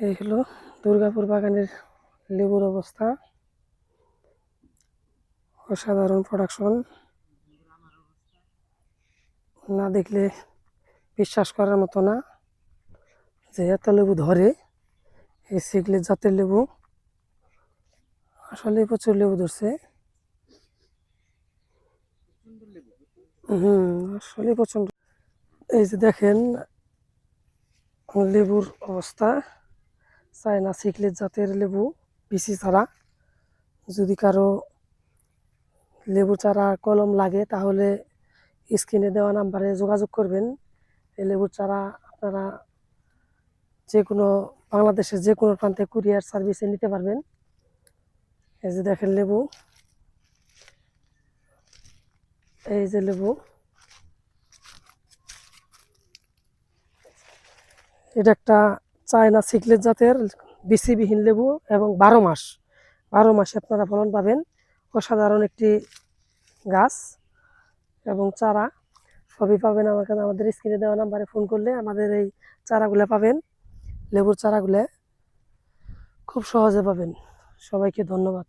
এই হলো দুর্গাপুর বাগানের লেবুর অবস্থা। অসাধারণ প্রোডাকশন, না দেখলে বিশ্বাস করার মতো না যে এত লেবু ধরে। এই সিগলেট জাতের লেবু, আসলে প্রচুর লেবু ধরছে। আসলে প্রচন্ড। এই যে দেখেন লেবুর অবস্থা, চায়না সিগলেট জাতের লেবু, বিচি ছাড়া। যদি কারো লেবু চারা কলম লাগে তাহলে স্ক্রিনে দেওয়া নাম্বারে যোগাযোগ করবেন। এই লেবুর চারা আপনারা যে কোনো বাংলাদেশের যে কোনো প্রান্তে কুরিয়ার সার্ভিসে নিতে পারবেন। এই যে দেখেন লেবু, এই যে লেবু, এটা একটা চায়না সিগলেট জাতের বিচিবিহীন লেবু এবং 12 মাসে আপনারা ফলন পাবেন। অসাধারণ একটি গাছ এবং চারা সবই পাবেন আমাদের স্ক্রিনে দেওয়া নাম্বারে ফোন করলে আমাদের এই চারাগুলো পাবেন। লেবুর চারাগুলো খুব সহজে পাবেন। সবাইকে ধন্যবাদ।